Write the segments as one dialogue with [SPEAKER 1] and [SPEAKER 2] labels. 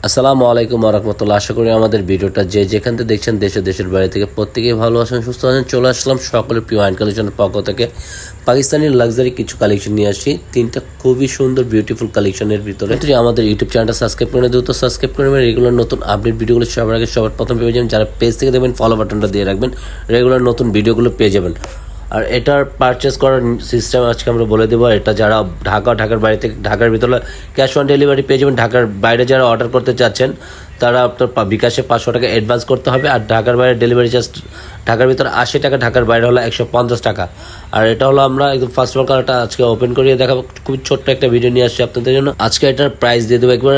[SPEAKER 1] আসসালামু আলাইকুম ওয়া রাহমাতুল্লাহ। আশা করি আমাদের ভিডিওটা যে যেখান থেকে দেখছেন দেশের বাইরে থেকে প্রত্যেকেই ভালো আছেন, সুস্থ আছেন। চলে আসলাম সকলের প্রিয় আইন কালেকশনের পক্ষ থেকে পাকিস্তানি লাক্সারি কিছু কালেকশন নিয়ে আসি। তিনটা খুবই সুন্দর বিউটিফুল কালেকশনের ভিতরে আমাদের ইউটিউব চ্যানেলটা সাবস্ক্রাইব করে দ্রুত সাবস্ক্রাইব করে নেবেন। রেগুলার নতুন আপডেট ভিডিওগুলো সবার আগে সবার প্রথম পেয়ে যাবেন। যারা পেজ থেকে দেবেন ফলো বাটনটা দিয়ে রাখবেন, রেগুলার নতুন ভিডিওগুলো পেয়ে যাবেন। আর এটার পারচেস করার সিস্টেম আজকে আমরা বলে দেবো। এটা যারা ঢাকার বাইরে থেকে ঢাকার ভিতরে ক্যাশ অন ডেলিভারি পেয়ে যাবেন। ঢাকার বাইরে যারা অর্ডার করতে চাচ্ছেন তারা আপনার বিকাশে 500 টাকা অ্যাডভান্স করতে হবে। আর ঢাকার বাইরে ডেলিভারি চার্জ ঢাকার ভিতরে 80 টাকা, ঢাকার বাইরে হলো 150 টাকা। আর এটা হলো আমরা একদম ফার্স্ট অফ অল কালারটা আজকে ওপেন করিয়ে দেখাবো। খুবই ছোট্ট একটা ভিডিও নিয়ে আসছি আপনাদের জন্য। আজকে এটার প্রাইস দিয়ে দেবো একবার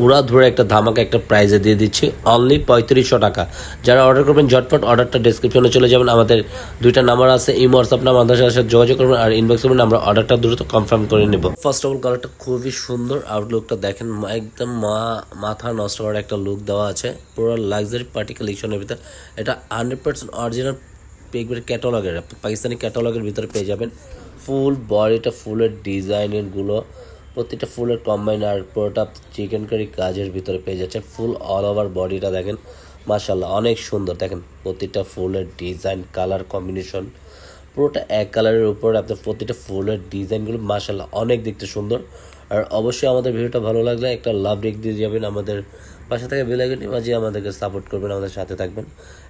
[SPEAKER 1] উড়া ধরে একটা ধামাকা একটা প্রাইসে দিয়ে দিচ্ছি, অনলি 3500 টাকা। যারা অর্ডার করবেন ঝটপট অর্ডারটা ডেসক্রিপশনে চলে যাবেন। আমাদের দুইটা নাম্বার আছে, ইমো হোয়াটসঅ্যাপ নাম্বার, আমাদের সাথে যোগাযোগ করবেন আর ইনবক্স করবেন, আমরা অর্ডারটা দ্রুত কনফার্ম করে নেব। ফার্স্ট অফ অল কালারটা খুবই সুন্দর, আউটলুকটা দেখেন একদম মাথা নষ্ট করার একটা লুক দেওয়া আছে। পুরো লাক্সারি পার্টি কালেকশনের ভিতরে এটা 100% অরিজিনাল একবারে ক্যাটালগের পাকিস্তানি ক্যাটালগের ভিতরে পেয়ে যাবেন। ফুল বডিটা ফুলের ডিজাইনেরগুলো প্রত্যেকটা ফুলের কম্বাইন, আর পুরোটা চিকেন কারি কাজের ভিতরে পেয়ে যাচ্ছে। ফুল অল ওভার বডিটা দেখেন মাশাআল্লাহ অনেক সুন্দর। দেখেন প্রতিটা ফুলের ডিজাইন কালার কম্বিনেশন পুরোটা এক কালারের উপর আপনার প্রতিটা ফুলের ডিজাইনগুলো মাশাআল্লাহ অনেক দেখতে সুন্দর। আর অবশ্যই আমাদের ভিডিওটা ভালো লাগলে একটা লাভ রেখ দিয়ে যাবেন, আমাদের পাশে থেকে বেল আইকনটি বাজিয়ে আমাদেরকে সাপোর্ট করবেন, আমাদের সাথে থাকবেন।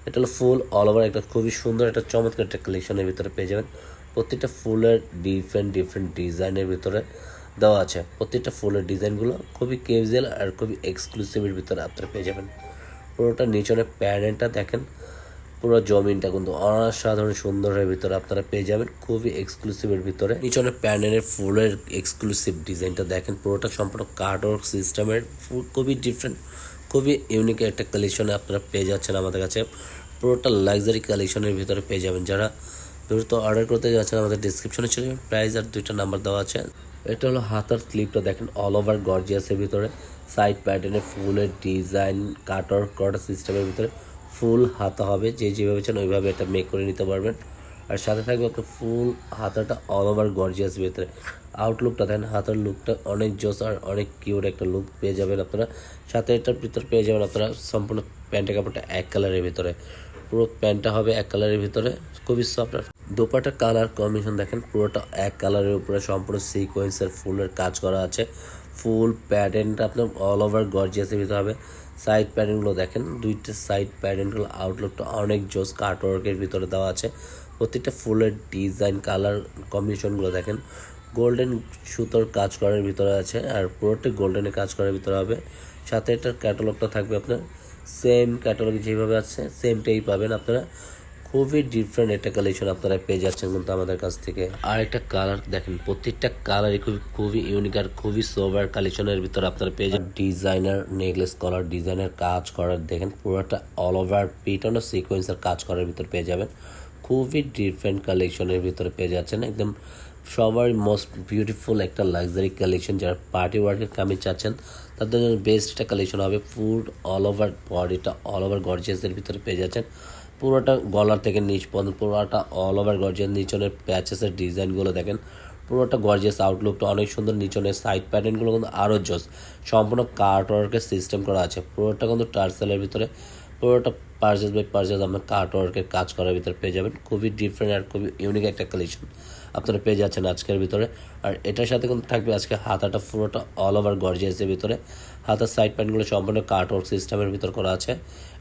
[SPEAKER 1] এটা হলো ফুল অল ওভার একটা খুবই সুন্দর একটা চমৎকার একটা কালেকশনের ভিতরে পেয়ে যাবেন। প্রত্যেকটা ফুলের ডিফারেন্ট ডিজাইনের ভিতরে দেওয়া আছে। প্রত্যেকটা ফুলের ডিজাইনগুলো খুবই ক্যাজুয়াল আর খুবই এক্সক্লুসিভের ভিতরে আপনারা পেয়ে যাবেন। পুরোটা নিচনে প্যারেন্টটা দেখেন, পুরো জমিনটা কিন্তু অসাধারণ সুন্দরের ভিতরে আপনারা পেয়ে যাবেন, খুবই এক্সক্লুসিভের ভিতরে। নিচনে প্যানেলের ফুলের এক্সক্লুসিভ ডিজাইনটা দেখেন, পুরোটা সম্পূর্ণ কার্ডওয়ার্ক সিস্টেমের খুবই ডিফারেন্ট খুবই ইউনিক একটা কালেকশনে আপনারা পেয়ে যাচ্ছেন আমাদের কাছে। পুরোটা লাক্সারি কালেকশনের ভিতরে পেয়ে যাবেন। যারা দ্রুত অর্ডার করতে যাচ্ছেন আমাদের ডিসক্রিপশনে চলে যাবেন, প্রাইস আর দুইটা নাম্বার দেওয়া আছে। এটা হলো হাতার স্লিপটা দেখেন অল ওভার গর্জিয়াসের ভিতরে, সাইড প্যাটার্নে ফুলের ডিজাইন কাটওয়ার্ক করা সিস্টেমের ভিতরে ফুল হাতা হবে। যেভাবে চান ওইভাবে এটা মেক করে নিতে পারবেন। আর সাথে থাকবে আপনার ফুল হাতাটা অল ওভার গর্জিয়াস ভিতরে। আউটলুকটা দেখেন, হাতার লুকটা অনেক জোস আর অনেক কিউট একটা লুক পেয়ে যাবেন আপনারা। সাথে এটার ভিতরে পেয়ে যাবেন আপনারা সম্পূর্ণ প্যান্টের কাপড়টা এক কালারের ভিতরে, পুরো প্যান্টটা হবে এক কালারের ভিতরে, খুবই সফট। আর দোপাটার কালার কম্বিনেশন দেখেন, পুরোটা এক কালারের উপরে সম্পূর্ণ সিকোয়েন্সের ফুলের কাজ করা আছে। ফুল প্যাটার্নটা আপনার অল ওভার গর্জিয়াসের ভিতরে হবে। সাইড প্যাটার্নগুলো দেখেন, দুইটা সাইড প্যাটার্নগুলো আউটলুকটা অনেক জোস কাটওয়ার্কের ভিতরে দেওয়া আছে। প্রত্যেকটা ফুলের ডিজাইন কালার কম্বিনেশনগুলো দেখেন, গোল্ডেন সুতোর কাজ করার ভিতরে আছে আর পুরোটা গোল্ডেনের কাজ করার ভিতরে হবে। সাথে এটার ক্যাটালগটা থাকবে আপনার সেম ক্যাটালগ যেভাবে আছে সেমটাই পাবেন আপনারা। খুবই ডিফারেন্ট একটা কালেকশন আপনারা পেয়ে যাচ্ছেন কিন্তু আমাদের কাছ থেকে। আর একটা কালার দেখেন, প্রত্যেকটা কালারই খুবই ইউনিক আর খুবই সোভার কালেকশনের ভিতরে আপনারা পেয়ে যাবেন। ডিজাইনার নেকলেস কলার ডিজাইনের কাজ করার দেখেন, পুরোটা অল ওভার পিটন ও সিকোয়েন্সের কাজ করার ভিতরে পেয়ে যাবেন। খুবই ডিফারেন্ট কালেকশনের ভিতরে পেয়ে যাচ্ছেন, একদম সবার মোস্ট বিউটিফুল একটা লাক্সারি কালেকশন। যারা পার্টি ওয়ার্কের কামিজ চাচ্ছেন তাদের জন্য বেস্ট একটা কালেকশন হবে। ফুল অল ওভার বডিটা অল ওভার গর্জিয়াসের ভিতরে পেয়ে যাচ্ছেন। পুরোটা গলার থেকে নিচ পর্যন্ত পুরোটা অল ওভার গর্জিয়াস। নিচনের প্যাচেসের ডিজাইনগুলো দেখেন, পুরোটা গর্জিয়াস আউটলুকটা অনেক সুন্দর। নিচনের সাইড প্যাটার্নগুলো কিন্তু আরও জোস, সম্পূর্ণ কার্টওয়ার্কের সিস্টেম করা আছে। পুরোটা কিন্তু টার্সেলের ভিতরে, পুরোটা পারচেস বাই পারচেস আপনার কার্টওয়ার্কের কাজ করার ভিতরে পেয়ে যাবেন। খুবই ডিফারেন্ট আর খুবই ইউনিক একটা কালেকশন আপনারা পেয়ে যাচ্ছেন আজকের ভিতরে। আর এটার সাথে কিন্তু থাকবে আজকে হাতাটা পুরোটা অল ওভার গর্জিয়াসের ভিতরে। হাতার সাইড প্যান্টগুলো সম্পূর্ণ কার্টওয়ার্ক সিস্টেমের ভিতর করা আছে।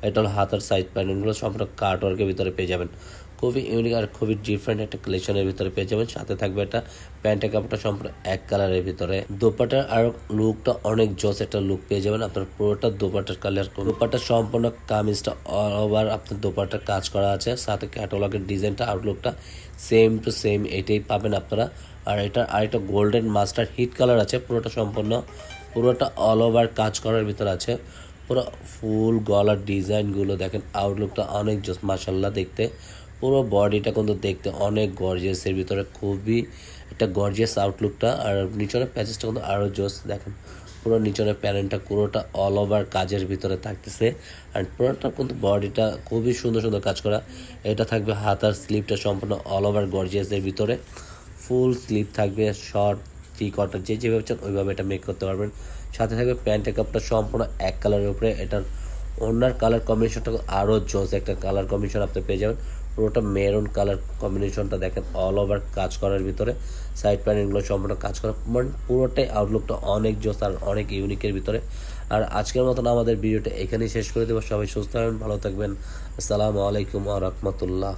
[SPEAKER 1] এটা হলো হাতার সাইড প্যান্টগুলো সম্পূর্ণ কার্টওয়ার্কের ভিতরে পেয়ে যাবেন। খুবই ইউনিক আর খুবই ডিফারেন্ট একটা কালেকশনের ভিতরে পেয়ে যাবেন। সাথে থাকবে একটা প্যান্টের কাপড়টা সম্পূর্ণ এক কালারের ভিতরে। দোপাটার আর লুকটা অনেক জোস একটা লুক পেয়ে যাবেন আপনার। পুরোটা দোপাটার কালার, দোপাটা সম্পূর্ণ কামিজটা অল ওভার আপনার দোপাটার কাজ করা আছে। সাথে ক্যাটালগের ডিজাইনটা আউটলুকটা সেম টু সেম এটাই পাবেন আপনারা। আর এটা আরেকটা গোল্ডেন মাস্টার হিট কালার আছে, পুরোটা অল ওভার কাজ করার ভিতরে আছে। পুরো ফুল গলার ডিজাইনগুলো দেখেন, আউটলুকটা অনেক জোস মাশাল্লাহ দেখতে। পুরো বডিটা কিন্তু দেখতে অনেক গর্জিয়াসের ভিতরে, খুবই একটা গর্জিয়াস আউটলুকটা। আর নিচনের প্যাচেসটা কিন্তু আরও জোস দেখেন, পুরো নিচনের প্যানেলটা পুরোটা অল ওভার কাজের ভিতরে থাকতেছে। আর পুরোটা কিন্তু বডিটা খুবই সুন্দর কাজ করা। এটা থাকবে হাতার স্লিপটা সম্পূর্ণ অল ওভার গর্জিয়াসের ভিতরে। ফুল স্লিপ থাকবে, শর্ট থ্রি কোয়ার্টার যেভাবে চান ওইভাবে এটা মেক করতে পারবেন। সাথে থাকবে প্যান্টের কাপড়টা সম্পূর্ণ এক কালারের উপরে। এটার ওড়নার কালার কম্বিনেশনটা আরও জোস একটা কালার কম্বিনেশন আপনি পেয়ে যাবেন। পুরোটা মেরুন কালার কম্বিনেশনটা দেখেন, অল ওভার কাজ করার ভিতরে সাইড প্যানেলগুলো সম্পূর্ণ কাজ করা, মানে পুরোটাই আউটলুকটা অনেক জোস আর অনেক ইউনিকের ভিতরে। আর আজকের মতন আমাদের ভিডিওটা এখানেই শেষ করে দেবো। সবাই সুস্থ থাকবেন, ভালো থাকবেন। আসসালামু আলাইকুম ওয়া রাহমাতুল্লাহ।